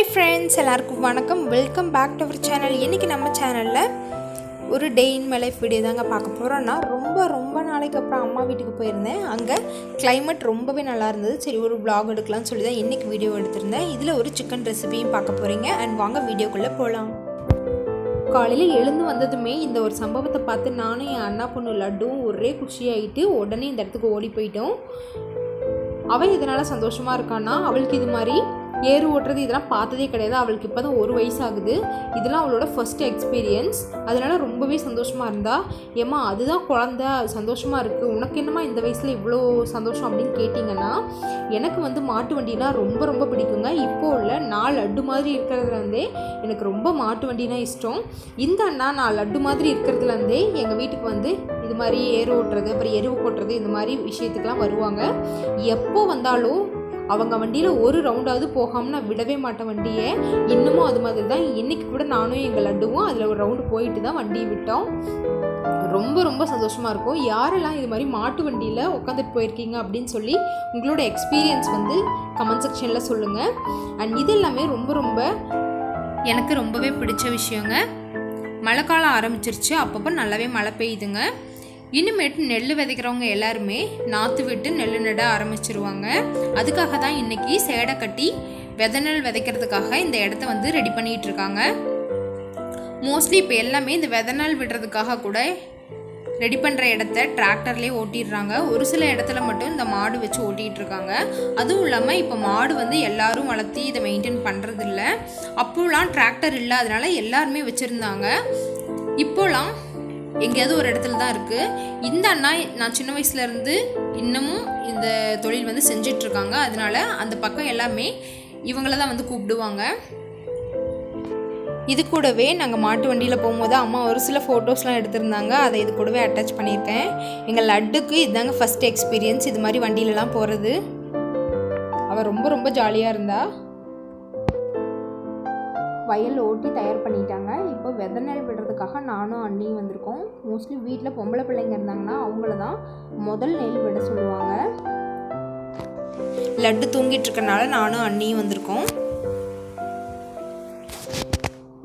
Hi friends, எல்லாருக்கும் வணக்கம். Welcome back to our channel. இன்றைக்கி நம்ம சேனலில் ஒரு day in my life video தாங்க பார்க்க போகிறோம். நான் ரொம்ப நாளைக்கு அப்புறம் அம்மா வீட்டுக்கு போயிருந்தேன். அங்கே கிளைமேட் ரொம்பவே நல்லா இருந்தது. சரி, ஒரு vlog எடுக்கலாம்னு சொல்லி தான் இன்றைக்கி வீடியோ எடுத்திருந்தேன். இதில் ஒரு சிக்கன் ரெசிபியும் பார்க்க போகிறீங்க. அண்ட் வாங்க வீடியோக்குள்ளே போகலாம். காலையில் எழுந்து வந்ததுமே இந்த ஒரு சம்பவத்தை பார்த்து நானும் என் அண்ணா பொண்ணு லட்டும் ஒரே குஷியாகிட்டு உடனே இந்த இடத்துக்கு ஓடி போயிட்டோம். அவள் இதனால் சந்தோஷமாக இருக்கான்னா, அவளுக்கு இது மாதிரி ஏறு ஓட்டுறது இதெல்லாம் பார்த்ததே கிடையாது. அவளுக்கு இப்போ தான் 1 வயசு ஆகுது. இதெல்லாம் அவளோட ஃபஸ்ட்டு எக்ஸ்பீரியன்ஸ். அதனால் ரொம்பவே சந்தோஷமாக இருந்தா. ஏம்மா, அதுதான் குழந்த, சந்தோஷமாக இருக்குது, உனக்கு என்னம்மா இந்த வயசில் இவ்வளோ சந்தோஷம் அப்படின்னு கேட்டிங்கன்னா, எனக்கு மாட்டு வண்டினா ரொம்ப பிடிக்குங்க. இப்போது உள்ள 4 லட்டு மாதிரி இருக்கிறதுலேருந்தே எனக்கு ரொம்ப மாட்டு வண்டினா இஷ்டம். இந்த அண்ணா 4 லட்டு மாதிரி இருக்கிறதுலேருந்தே எங்கள் வீட்டுக்கு இது மாதிரி ஏறு ஓட்டுறது, அப்புறம் எருவு கொட்டுறது, இந்த மாதிரி விஷயத்துக்கெலாம் வருவாங்க. எப்போ வந்தாலும் அவங்க வண்டியில் ஒரு ரவுண்டாவது போகாமல் நான் விடவே மாட்டேன் வண்டியை. இன்னமும் அது மாதிரி தான். இன்றைக்கி கூட நானும் எங்கள் லட்டுவும் அதில் ஒரு ரவுண்டு போயிட்டு தான் வண்டியை விட்டோம். ரொம்ப சந்தோஷமாக இருக்கும். யாரெல்லாம் இது மாதிரி மாட்டு வண்டியில் உட்காந்துட்டு போயிருக்கீங்க அப்படின்னு சொல்லி உங்களோட எக்ஸ்பீரியன்ஸ் கமெண்ட் செக்ஷனில் சொல்லுங்கள். அண்ட் இது எல்லாமே ரொம்ப எனக்கு ரொம்பவே பிடிச்ச விஷயங்க. மழை காலம் ஆரம்பிச்சிருச்சு. அப்பப்போ நல்லாவே மழை பெய்யுதுங்க. இனிமேட்டு நெல் விதைக்கிறவங்க எல்லாருமே நாற்று விட்டு நெல் நட ஆரம்பிச்சிருவாங்க. அதுக்காக தான் இன்றைக்கி சேடை கட்டி விதை நெல் விதைக்கிறதுக்காக இந்த இடத்த ரெடி பண்ணிகிட்டு இருக்காங்க. மோஸ்ட்லி இப்போ எல்லாமே இந்த விதை நெல் விடுறதுக்காக கூட ரெடி பண்ணுற இடத்த டிராக்டர்லேயே ஓட்டிடுறாங்க. ஒரு சில இடத்துல மட்டும் இந்த மாடு வச்சு ஓட்டிகிட்டு இருக்காங்க. அதுவும் இல்லாமல் இப்போ மாடு எல்லாரும் வளர்த்தி இதை மெயின்டைன் பண்ணுறதில்ல. அப்போலாம் டிராக்டர் இல்லை, அதனால எல்லாருமே வச்சுருந்தாங்க. இப்போலாம் எங்கேயாவது ஒரு இடத்துல தான் இருக்குது. இந்த அண்ணா நான் சின்ன வயசுலேருந்து இன்னமும் இந்த தொழில் செஞ்சிட்ருக்காங்க. அதனால அந்த பக்கம் எல்லாமே இவங்கள தான் கூப்பிடுவாங்க. இது கூடவே நாங்கள் மாட்டு வண்டியில் போகும்போது அம்மா ஒரு சில ஃபோட்டோஸ்லாம் எடுத்திருந்தாங்க. அதை இது கூடவே அட்டாச் பண்ணியிருக்கேன். எங்கள் லட்டுக்கு இதுதாங்க ஃபஸ்ட் எக்ஸ்பீரியன்ஸ் இது மாதிரி வண்டியிலலாம் போகிறது. அவள் ரொம்ப ஜாலியாக இருந்தா. வயல் ஓட்டி தயார் பண்ணிட்டாங்க. இப்போ விதை நெல் விடுறதுக்காக நானும் அண்ணியும் வந்திருக்கோம். மோஸ்ட்லி வீட்டில் பொம்பளை பிள்ளைங்க இருந்தாங்கன்னா அவங்கள தான் முதல் நெல் விட சொல்லுவாங்க. லட்டு தூங்கிட்டு இருக்கனால நானும் அண்ணியும் வந்திருக்கோம்.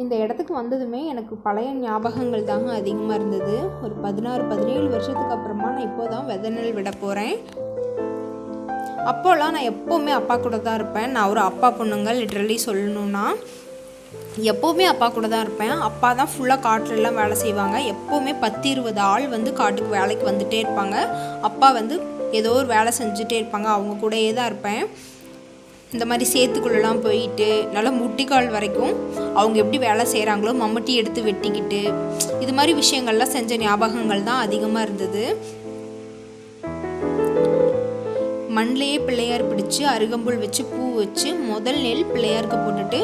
இந்த இடத்துக்கு வந்ததுமே எனக்கு பழைய ஞாபகங்கள் தாங்க அதிகமாக இருந்தது. ஒரு 16-17 வருஷத்துக்கு அப்புறமா நான் இப்போ தான் விதை நெல் விட போகிறேன். அப்போலாம் நான் எப்போவுமே அப்பா கூட தான் இருப்பேன். நான் ஒரு அப்பா பொண்ணுங்க. லிட்ரலி சொல்லணுன்னா எப்போவுமே அப்பா கூட தான் இருப்பேன். அப்பா தான் ஃபுல்லாக காட்டிலெலாம் வேலை செய்வாங்க. எப்போவுமே 10-20 ஆள் காட்டுக்கு வேலைக்கு வந்துகிட்டே இருப்பாங்க. அப்பா ஏதோ ஒரு வேலை செஞ்சுட்டே இருப்பாங்க. அவங்க கூடயே தான் இருப்பேன். இந்த மாதிரி சேத்துக்குள்ளெலாம் போயிட்டு நல்லா முட்டிக்கால் வரைக்கும் அவங்க எப்படி வேலை செய்கிறாங்களோ மம்முட்டி எடுத்து வெட்டிக்கிட்டு இது மாதிரி விஷயங்கள்லாம் செஞ்ச ஞாபகங்கள் தான் அதிகமாக இருந்தது. மண்ணிலேயே பிள்ளையார் பிடிச்சி அருகம்புல் வச்சு பூ வச்சு முதல் நெல் பிள்ளையாருக்கு போட்டுட்டு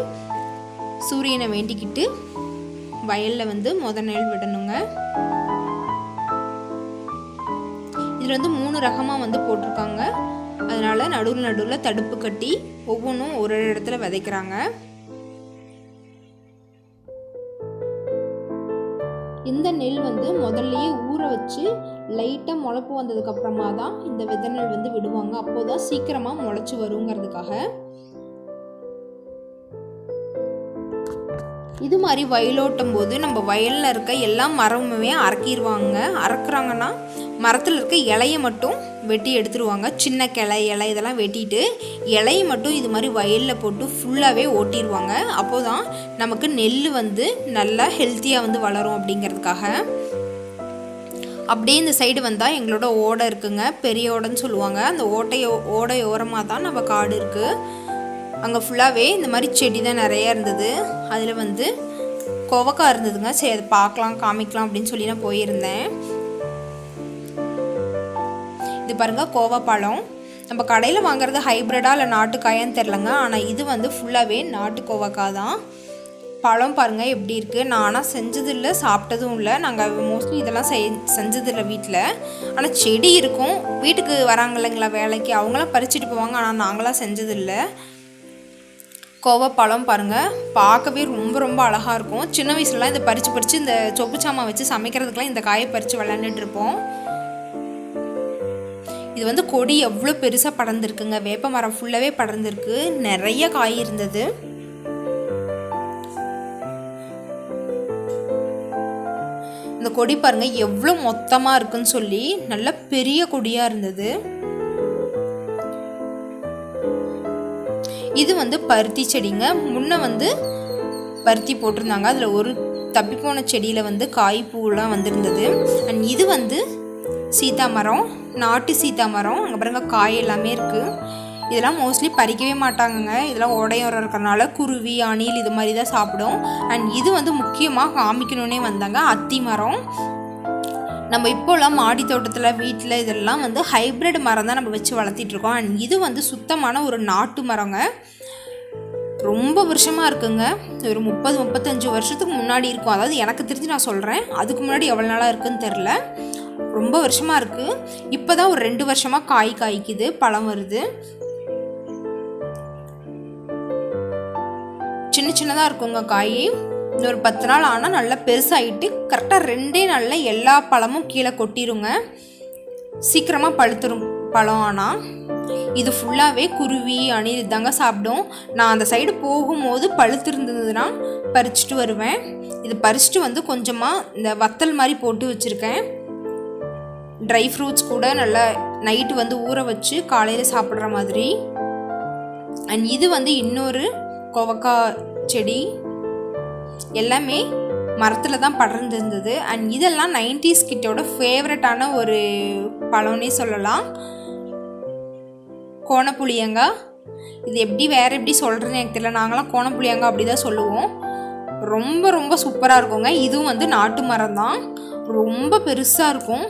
சூரியனை வேண்டிக்கிட்டு வயலில் முதல் நெல் விடணுங்க. இதில் 3 ரகமாக போட்டிருக்காங்க. அதனால் நடுவில் தடுப்பு கட்டி ஒவ்வொன்றும் ஒரு இடத்துல விதைக்கிறாங்க. இந்த நெல் முதல்லையே ஊற வச்சு லைட்டாக முளைப்பு வந்ததுக்கப்புறமா தான் இந்த விதை நெல் விடுவாங்க. அப்போ தான் சீக்கிரமாக முளைச்சி வருங்கிறதுக்காக. இது மாதிரி வயலோட்டும் போது நம்ம வயலில் இருக்க எல்லா மரமுமே அறக்கிடுவாங்க. அறக்குறாங்கன்னா மரத்தில் இருக்க இலையை மட்டும் வெட்டி எடுத்துருவாங்க. சின்ன கிளை இலை இதெல்லாம் வெட்டிட்டு இலையை மட்டும் இது மாதிரி வயலில் போட்டு ஃபுல்லாகவே ஓட்டிடுவாங்க. அப்போது தான் நமக்கு நெல் நல்லா ஹெல்த்தியாக வளரும் அப்படிங்கிறதுக்காக. அப்படியே இந்த சைடு வந்தால் எங்களோட ஓடை இருக்குங்க. பெரிய ஓடைன்னு சொல்லுவாங்க. அந்த ஓடை ஓரமாக தான் நம்ம காடு இருக்குது. அங்கே ஃபுல்லாகவே இந்த மாதிரி செடி தான் நிறையா இருந்தது. அதில் கோவக்காய் இருந்ததுங்க. சரி, அதை பார்க்கலாம் காமிக்கலாம் அப்படின்னு சொல்லி நான் போயிருந்தேன். இது பாருங்கள், கோவப்பழம். நம்ம கடையில் வாங்குறது ஹைப்ரிடாக இல்லை நாட்டுக்காயான்னு தெரிலங்க. ஆனால் இது ஃபுல்லாகவே நாட்டு கோவக்காய் தான். பழம் பாருங்கள் எப்படி இருக்குது. நான் ஆனால் செஞ்சதில்லை, சாப்பிட்டதும் இல்லை. நாங்கள் மோஸ்ட்லி இதெல்லாம் செஞ்சதில்லை வீட்டில். ஆனால் செடி இருக்கும். வீட்டுக்கு வராங்க இல்லைங்களா வேலைக்கு, அவங்களாம் பறிச்சுட்டு போவாங்க. ஆனால் நாங்களாம் செஞ்சதில்லை. கோவப்பழம் பாருங்கள், பார்க்கவே ரொம்ப அழகாக இருக்கும். சின்ன வயசுலலாம் இதை பறித்து இந்த சொப்பு சாமான் வச்சு சமைக்கிறதுக்கெலாம் இந்த காயை பறித்து விளாண்டுட்டு இருப்போம். இது கொடி எவ்வளோ பெருசாக படர்ந்துருக்குங்க. வேப்ப மரம் ஃபுல்லாகவே படர்ந்துருக்கு. நிறைய காய் இருந்தது. இந்த கொடி பாருங்கள் எவ்வளோ மொத்தமாக இருக்குன்னு சொல்லி, நல்ல பெரிய கொடியாக இருந்தது. இது வந்து பருத்தி செடிங்க. முன்ன வந்து பருத்தி போட்டிருந்தாங்க. அதில் ஒரு தப்பி போன செடியில் வந்து காய் பூலாம் வந்திருந்தது. அண்ட் இது வந்து சீதா மரம், நாட்டு சீதா மரம். அங்கே பாருங்க காய் எல்லாமே இருக்குது. இதெல்லாம் மோஸ்ட்லி பறிக்கவே மாட்டாங்கங்க. இதெல்லாம் உடையோரம் இருக்கிறனால குருவி, அணில் இது மாதிரி தான் சாப்பிடும். அண்ட் இது வந்து முக்கியமாக காமிக்கணுன்னே வந்தாங்க அத்தி மரம். நம்ம இப்போலாம் மாடி தோட்டத்தில் வீட்டில் இதெல்லாம் வந்து ஹைப்ரிட் மரம் தான் நம்ம வச்சு வளர்த்திட்ருக்கோம். அண்ட் இது வந்து சுத்தமான ஒரு நாட்டு மரங்க. ரொம்ப வருஷமாக இருக்குங்க. ஒரு 30-35 வருஷத்துக்கு முன்னாடி இருக்கும். அதாவது எனக்கு தெரிஞ்சு நான் சொல்கிறேன். அதுக்கு முன்னாடி எவ்வளோ நாளாக இருக்குதுன்னு தெரில. ரொம்ப வருஷமாக இருக்குது. இப்போ தான் ஒரு 2 வருஷமாக காய் காய்க்குது, பழம் வருது. சின்ன சின்னதாக இருக்குங்க காய். இன்னொரு 10 நாள் ஆனால் நல்லா பெருசாகிட்டு கரெக்டாக 2 நாளில் எல்லா பழமும் கீழே கொட்டிடுங்க. சீக்கிரமாக பழுத்துரும் பழம். ஆனால் இது ஃபுல்லாகவே குருவி, அணில் இதாங்க சாப்பிடும். நான் அந்த சைடு போகும்போது பழுத்திருந்ததுன்னா பறிச்சுட்டு வருவேன். இது பறிச்சுட்டு வந்து கொஞ்சமாக இந்த வத்தல் மாதிரி போட்டு வச்சுருக்கேன். ட்ரை ஃப்ரூட்ஸ் கூட நல்லா நைட்டு வந்து ஊற வச்சு காலையில் சாப்பிட்ற மாதிரி. அண்ட் இது வந்து இன்னொரு கோவக்காய் செடி. எல்லாமே மரத்தில் தான் படர்ந்துருந்தது. அண்ட் இதெல்லாம் 90s கிட்டோட ஃபேவரட்டான ஒரு பழம்னே சொல்லலாம். கோணப்புளியங்காய். இது எப்படி வேறு எப்படி சொல்கிறதுன்னு எனக்கு தெரியல. நாங்களாம் கோணப்புளியங்காய் அப்படி தான் சொல்லுவோம். ரொம்ப ரொம்ப சூப்பராக இருக்குங்க. இதுவும் வந்து நாட்டு மரம் தான். ரொம்ப பெருசாக இருக்கும்.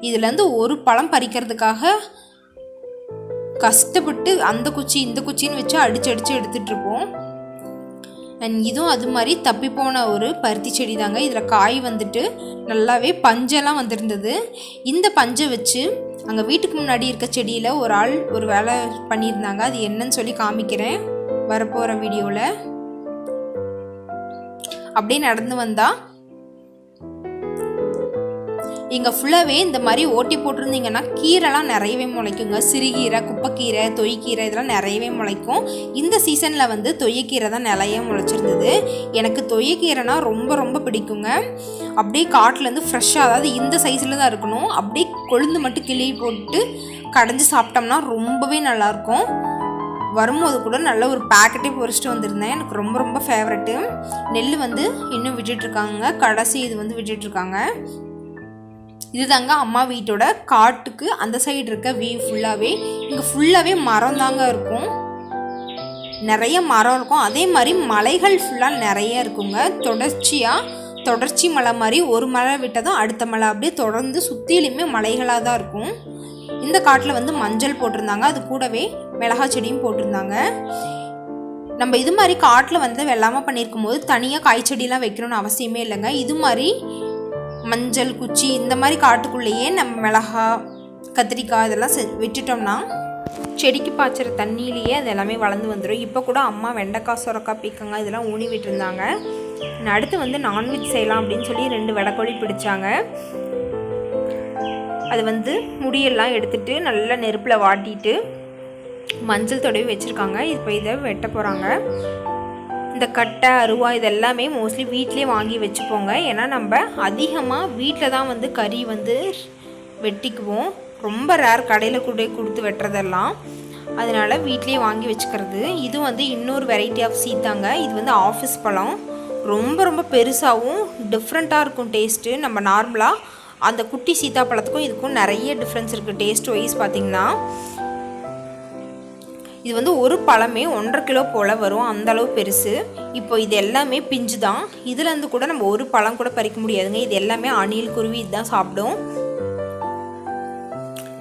இதுலேருந்து ஒரு பழம் பறிக்கிறதுக்காக கஷ்டப்பட்டு அந்த குச்சி இந்த குச்சின்னு வச்சு அடித்து எடுத்துகிட்ருப்போம். அண்ட் இதுவும் அது மாதிரி தப்பி போன ஒரு பருத்தி செடி தாங்க. இதில் காய் வந்துட்டு நல்லாவே பஞ்செல்லாம் வந்துருந்தது. இந்த பஞ்சை வச்சு அங்கே வீட்டுக்கு முன்னாடி இருக்க செடியில் ஒரு ஆள் ஒரு வேலை பண்ணியிருந்தாங்க. அது என்னன்னு சொல்லி காமிக்கிறேன் வரப்போகிற வீடியோவில். அப்படியே நடந்து வந்தால் இங்கே ஃபுல்லாகவே இந்த மாதிரி ஓட்டி போட்டிருந்தீங்கன்னா கீரைலாம் நிறையவே முளைக்குங்க. சிறுகீரை, குப்பைக்கீரை, தொய்க்கீரை இதெல்லாம் நிறையவே முளைக்கும். இந்த சீசனில் வந்து தொய்யக்கீரை தான் நிறைய முளைச்சிருந்தது. எனக்கு தொய்யக்கீரைனா ரொம்ப ரொம்ப பிடிக்குங்க. அப்படியே காட்டிலேருந்து ஃப்ரெஷ்ஷாக, அதாவது இந்த சைஸில் தான் இருக்கணும். அப்படியே கொழுந்து மட்டும் கிளி போட்டு கடைஞ்சி சாப்பிட்டோம்னா ரொம்பவே நல்லாயிருக்கும். வரும்போது கூட நல்ல ஒரு பேக்கெட்டே பொறிச்சிட்டு வந்திருந்தேன். எனக்கு ரொம்ப ரொம்ப ஃபேவரெட்டு. நெல் வந்து இன்னும் விட்டுட்ருக்காங்க. கடைசி இது வந்து விட்டுட்ருக்காங்க. இதுதாங்க அம்மா வீட்டோட காட்டுக்கு அந்த சைடு இருக்க வியூ. ஃபுல்லாகவே இங்கே ஃபுல்லாகவே மரம் தாங்க இருக்கும். நிறைய மரம் இருக்கும். அதே மாதிரி மலைகள் ஃபுல்லாக நிறைய இருக்குங்க. தொடர்ச்சி மலை மாதிரி ஒரு மலை விட்டதும் அடுத்த மலை அப்படியே தொடர்ந்து சுற்றிலுமே மலைகளாக தான் இருக்கும். இந்த காட்டில் வந்து மஞ்சள் போட்டிருந்தாங்க. அது கூடவே மிளகாய் செடியும் போட்டிருந்தாங்க. நம்ம இது மாதிரி காட்டில் வந்து வெள்ளாமல் பண்ணியிருக்கும் போது தனியாக காய்ச்செடியெலாம் வைக்கணும்னு அவசியமே இல்லைங்க. இது மாதிரி மஞ்சள் குச்சி இந்த மாதிரி காட்டுக்குள்ளேயே நம்ம மிளகாய், கத்திரிக்காய் இதெல்லாம் விட்டுட்டோம்னா செடிக்கு பாய்ச்சிற தண்ணியிலேயே அது எல்லாமே வளர்ந்து வந்துடும். இப்போ கூட அம்மா வெண்டைக்காய், சுரக்காய், பீக்கங்காய் இதெல்லாம் ஊனி விட்டுருந்தாங்க. அடுத்து வந்து நான்வெஜ் செய்யலாம் அப்படின்னு சொல்லி 2 வெடைக்கோழி பிடிச்சாங்க. அது வந்து முடியெல்லாம் எடுத்துகிட்டு நல்லா நெருப்பில் வாட்டிட்டு மஞ்சள் தடவி வச்சுருக்காங்க. இப்போ இதை வெட்ட போகிறாங்க. இந்த கட்டை, அருவா இதெல்லாமே மோஸ்ட்லி வீட்டிலே வாங்கி வச்சுப்போங்க. ஏன்னா நம்ம அதிகமாக வீட்டில் தான் வந்து கறி வந்து வெட்டிக்குவோம். ரொம்ப ரேர் கடையில் கூட கொடுத்து வெட்டுறதெல்லாம். அதனால் வீட்லேயே வாங்கி வச்சுக்கிறது. இது வந்து இன்னொரு வெரைட்டி ஆஃப் சீத்தாங்க. இது வந்து ஆஃபீஸ் பழம். ரொம்ப ரொம்ப பெருசாகவும் டிஃப்ரெண்ட்டாக இருக்கும் டேஸ்ட்டு. நம்ம நார்மலாக அந்த குட்டி சீத்தாப்பழத்துக்கும் இதுக்கும் நிறைய டிஃப்ரென்ஸ் இருக்குது டேஸ்ட் வைஸ் பார்த்திங்கன்னா. இது வந்து ஒரு பழமே 1.5 கிலோ போல் வரும், அந்தளவு பெருசு. இப்போ இது எல்லாமே பிஞ்சு தான். இதுலேருந்து கூட நம்ம ஒரு பழம் கூட பறிக்க முடியாதுங்க. இது எல்லாமே அணில், குருவி இதுதான் சாப்பிடும்.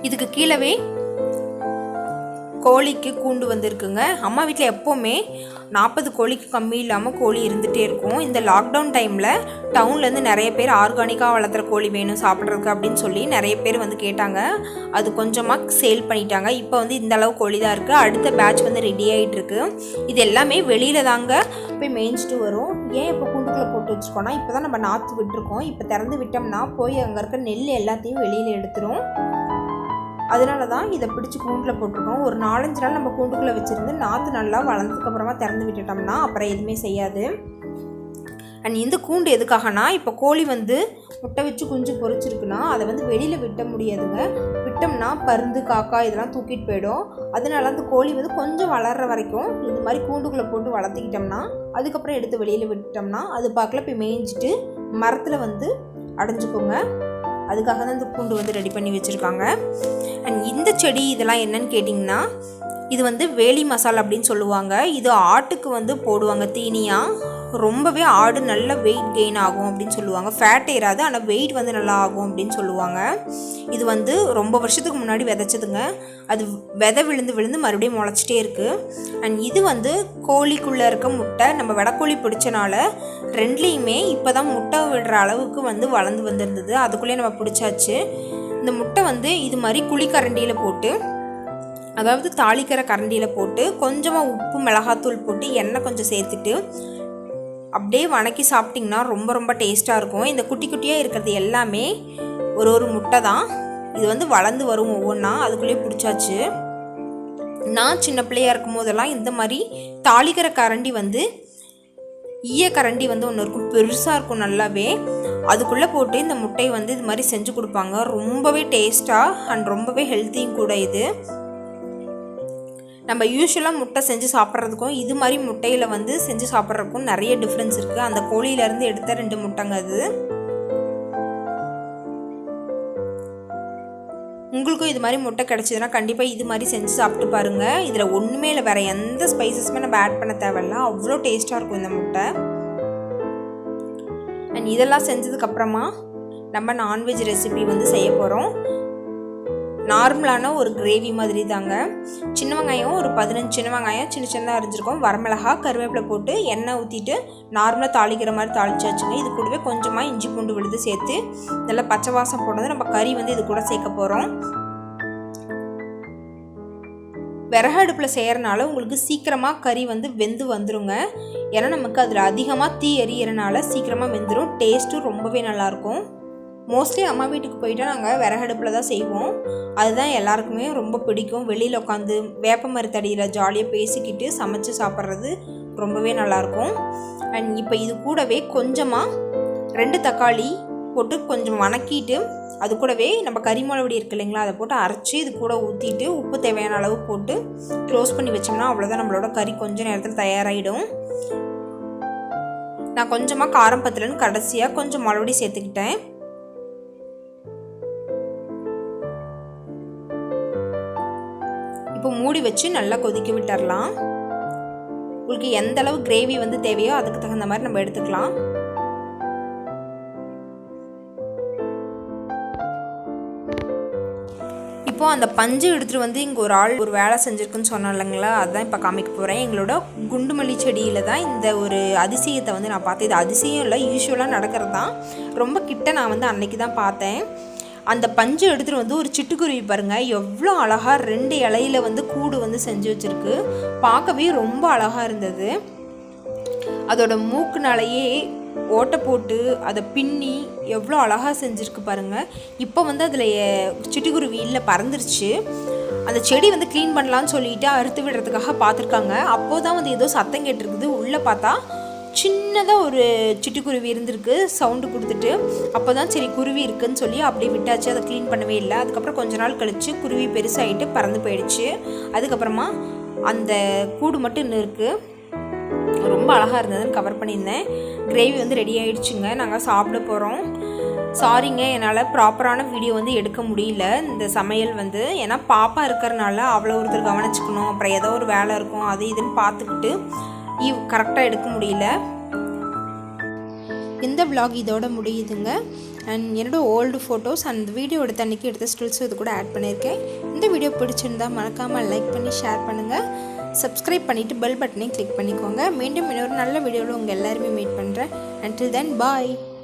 இதுக்கு கீழவே கோழிக்கு கூண்டு வந்துருக்குங்க. அம்மா வீட்டில் எப்போவுமே 40 கோழிக்கு கம்மி இல்லாமல் கோழி இருந்துகிட்டே இருக்கும். இந்த லாக்டவுன் டைமில் டவுன்லேருந்து நிறைய பேர் ஆர்கானிக்காக வளர்த்துற கோழி வேணும் சாப்பிட்றதுக்கு அப்படின்னு சொல்லி நிறைய பேர் வந்து கேட்டாங்க. அது கொஞ்சமாக சேல் பண்ணிட்டாங்க. இப்போ வந்து இந்த அளவு கோழி தான் இருக்குது. அடுத்த பேட்ச் வந்து ரெடி ஆகிட்டு இருக்கு. இது எல்லாமே வெளியில் தாங்க போய் மேய்ஞ்சிட்டு வரும். ஏன் இப்போ கூண்டுக்குள்ளே போட்டு வச்சுக்கோன்னா, இப்போ தான் நம்ம நாற்று விட்டுருக்கோம். இப்போ திறந்து விட்டோம்னா போய் அங்கே இருக்க நெல் எல்லாத்தையும் வெளியில் எடுத்துரும். அதனால தான் இதை பிடிச்சி கூண்டில் போட்டிருக்கோம். ஒரு 4-5 நாள் நம்ம கூண்டுக்குள்ளே வச்சுருந்து நாற்று நல்லா வளர்ந்ததுக்கப்புறமா திறந்து விட்டுட்டோம்னா அப்புறம் எதுவுமே செய்யாது. அண்ட் இந்த கூண்டு எதுக்காகனா, இப்போ கோழி வந்து முட்டை வச்சு குஞ்சு பொரிச்சிருக்குன்னா அதை வந்து வெளியில் விட்ட முடியாதுங்க. விட்டோம்னா பருந்து காக்கா இதெல்லாம் தூக்கிட்டு போயிடும். அதனால அந்த கோழி வந்து கொஞ்சம் வளர்கிற வரைக்கும் இந்த மாதிரி கூண்டுக்குள்ளே போட்டு வளர்த்திக்கிட்டோம்னா அதுக்கப்புறம் எடுத்து வெளியில் விட்டோம்னா அது பார்க்கல போய் மேய்ஞ்சிட்டு மரத்தில் வந்து அடைஞ்சிக்கோங்க. அதுக்காக தான் இந்த கூண்டு வந்து ரெடி பண்ணி வச்சுருக்காங்க. அண்ட் இந்த செடி இதெல்லாம் என்னன்னு கேட்டிங்கன்னா இது வந்து வேலி மசாலா அப்படின்னு சொல்லுவாங்க. இது ஆட்டுக்கு வந்து போடுவாங்க தீனியாக. ரொம்பவே ஆடு நல்ல வெயிட் கெயின் ஆகும் அப்படின்னு சொல்லுவாங்க. ஃபேட் ஏறாது, ஆனால் வெயிட் வந்து நல்லா ஆகும் அப்படின்னு சொல்லுவாங்க. இது வந்து ரொம்ப வருஷத்துக்கு முன்னாடி விதைச்சதுங்க. அது விதை விழுந்து மறுபடியும் முளைச்சிட்டே இருக்குது. அண்ட் இது வந்து கோழிக்குள்ளே இருக்க முட்டை நம்ம வெடக்கோழி பிடிச்சனால ரெண்டுலேயுமே இப்போ தான் முட்டை விடுற அளவுக்கு வந்து வளர்ந்து வந்திருந்தது. அதுக்குள்ளேயே நம்ம பிடிச்சாச்சு. இந்த முட்டை வந்து இது மாதிரி குழிக்கரண்டியில் போட்டு, அதாவது தாளிக்கிற கரண்டியில் போட்டு கொஞ்சமாக உப்பு மிளகாத்தூள் போட்டு எண்ணெய் கொஞ்சம் சேர்த்துட்டு அப்படியே வணக்கி சாப்பிட்டிங்கன்னா ரொம்ப ரொம்ப டேஸ்ட்டாக இருக்கும். இந்த குட்டி குட்டியாக இருக்கிறது எல்லாமே ஒரு முட்டை தான். இது வந்து வளர்ந்து வரும் ஒவ்வொன்றா. அதுக்குள்ளேயே பிடிச்சாச்சு. நான் சின்ன பிள்ளையாக இருக்கும் போதெல்லாம் இந்த மாதிரி தாளிக்கிற கரண்டி வந்து ஈயக்கரண்டி வந்து ஒன்று இருக்கும், பெருசாக இருக்கும் நல்லாவே. அதுக்குள்ளே போட்டு இந்த முட்டையை வந்து இது மாதிரி செஞ்சு கொடுப்பாங்க. ரொம்பவே டேஸ்ட்டாக அண்ட் ரொம்பவே ஹெல்த்தியும் கூட. இது நம்ம யூஸ்வலாக முட்டை செஞ்சு சாப்பிட்றதுக்கும் இது மாதிரி முட்டையில் வந்து செஞ்சு சாப்பிட்றதுக்கும் நிறைய டிஃப்ரென்ஸ் இருக்குது. அந்த கோழியிலேருந்து எடுத்த 2 முட்டைங்க அது. உங்களுக்கும் இது மாதிரி முட்டை கிடச்சிதுன்னா கண்டிப்பாக இது மாதிரி செஞ்சு சாப்பிட்டு பாருங்கள். இதில் ஒன்றுமே இல்லை, வேறு எந்த ஸ்பைசஸுமே நம்ம ஆட் பண்ண தேவையில்ல. அவ்வளோ டேஸ்ட்டாக இருக்கும் இந்த முட்டை. அண்ட் இதெல்லாம் செஞ்சதுக்கப்புறமா நம்ம நான்வெஜ் ரெசிபி வந்து செய்ய போகிறோம். நார்மலான ஒரு கிரேவி மாதிரி தாங்க. சின்ன வெங்காயம் ஒரு 15 சின்ன வெங்காயம் சின்னதாக அரிஞ்சிருக்கோம். வரமிளகா கருவேப்பிலை போட்டு எண்ணெய் ஊற்றிட்டு நார்மலாக தாளிக்கிற மாதிரி தாளிச்சாச்சுங்க. இது கூடவே கொஞ்சமாக இஞ்சி பூண்டு விழுது சேர்த்து நல்லா பச்சை வாசம் போனது நம்ம கறி வந்து இது கூட சேர்க்க போகிறோம். விறகு அடுப்பில் செய்கிறனால உங்களுக்கு சீக்கிரமாக கறி வந்து வெந்து வந்துடுங்க. ஏன்னா நமக்கு அதில் அதிகமாக தீ எரியறனால சீக்கிரமாக வெந்துடும். டேஸ்ட்டும் ரொம்பவே நல்லாயிருக்கும். மோஸ்ட்லி அம்மா வீட்டுக்கு போயிட்டால் நாங்கள் விறகடுப்பில் தான் செய்வோம். அதுதான் எல்லாருக்குமே ரொம்ப பிடிக்கும். வெளியில் உட்காந்து வேப்ப மரத்தடியில் ஜாலியாக பேசிக்கிட்டு சமைச்சு சாப்பிட்றது ரொம்பவே நல்லாயிருக்கும். அண்ட் இப்போ இது கூடவே கொஞ்சமாக 2 தக்காளி போட்டு கொஞ்சம் வணக்கிட்டு அது கூடவே நம்ம கறி மிளகுடி இருக்கு இல்லைங்களா, அதை போட்டு அரைச்சி இது கூட ஊற்றிட்டு உப்பு தேவையான அளவு போட்டு க்ளோஸ் பண்ணி வச்சோம்னா அவ்வளோதான், நம்மளோட கறி கொஞ்சம் நேரத்தில் தயாராகிடும். நான் கொஞ்சமாக காரம் பத்தலன்னு கடைசியாக கொஞ்சம் மிளகுடி சேர்த்துக்கிட்டேன். இப்போ மூடி வச்சு நல்லா கொதிக்க விட்டுறலாம். உங்களுக்கு எந்த அளவு கிரேவி வந்து தேவையோ அதுக்கு தகுந்த மாதிரி நம்ம எடுத்துக்கலாம். இப்போ அந்த பஞ்சு எடுத்துகிட்டு வந்து இங்கே ஒரு ஆள் ஒரு வேலை செஞ்சுருக்குன்னு சொன்னோம் இல்லைங்களா, அதுதான் இப்போ காமிக்க போகிறேன். எங்களோட குண்டுமல்லி செடியில் தான் இந்த ஒரு அதிசயத்தை வந்து நான் பார்த்தேன். இது அதிசயம் இல்லை, யூஸ்வலாக நடக்கிறது தான். ரொம்ப கிட்ட நான் வந்து அன்னைக்கு தான் பார்த்தேன். அந்த பஞ்சு எடுத்துகிட்டு வந்து ஒரு சிட்டுக்குருவி பாருங்கள் எவ்வளோ அழகாக 2 இலையில் வந்து கூடு வந்து செஞ்சு வச்சுருக்கு. பார்க்கவே ரொம்ப அழகாக இருந்தது. அதோட மூக்குனாலேயே ஓட்டை போட்டு அதை பின்னி எவ்வளோ அழகாக செஞ்சுருக்கு பாருங்கள். இப்போ வந்து அதில் சிட்டுக்குருவி இல்லை, பறந்துருச்சு. அந்த செடி வந்து க்ளீன் பண்ணலான்னு சொல்லிட்டு அறுத்து விடுறதுக்காக பார்த்துருக்காங்க. அப்போது தான் வந்து ஏதோ சத்தம் கேட்டிருக்குது. உள்ளே பார்த்தா சின்னதாக ஒரு சிட்டுக்குருவி இருந்திருக்கு, சவுண்டு கொடுத்துட்டு. அப்போ தான் சரி குருவி இருக்குதுன்னு சொல்லி அப்படியே விட்டாச்சு. அதை க்ளீன் பண்ணவே இல்லை. அதுக்கப்புறம் கொஞ்ச நாள் கழித்து குருவி பெருசாகிட்டு பறந்து போயிடுச்சு. அதுக்கப்புறமா அந்த கூடு மட்டும் இன்னும் இருக்குது. ரொம்ப அழகாக இருந்ததுன்னு கவர் பண்ணியிருந்தேன். கிரேவி வந்து ரெடி ஆகிடுச்சுங்க. நாங்கள் சாப்பிட போகிறோம். சாரிங்க, என்னால் ப்ராப்பரான வீடியோ வந்து எடுக்க முடியல இந்த சமையல் வந்து. ஏன்னா பாப்பா இருக்கிறனால அவ்வளோ ஒருத்தர் கவனிச்சுக்கணும். அப்புறம் ஏதோ ஒரு வேலை இருக்கும், அது இதுன்னு பார்த்துக்கிட்டு கரெக்டாக எடுக்க முடியல. இந்த vlog இதோட முடியுதுங்க. அண்ட் என்னோட ஓல்டு ஃபோட்டோஸ் அண்ட் வீடியோ எடுத்த அன்றைக்கி எடுத்த ஸ்டில்ஸும் இது கூட ஆட் பண்ணியிருக்கேன். இந்த வீடியோ பிடிச்சிருந்தா மறக்காமல் லைக் பண்ணி ஷேர் பண்ணுங்கள். சப்ஸ்கிரைப் பண்ணிவிட்டு பெல் பட்டனையும் கிளிக் பண்ணிக்கோங்க. மீண்டும் இன்னொரு நல்ல வீடியோவில் உங்கள் எல்லாருமே மீட் பண்ணுறேன். until then bye.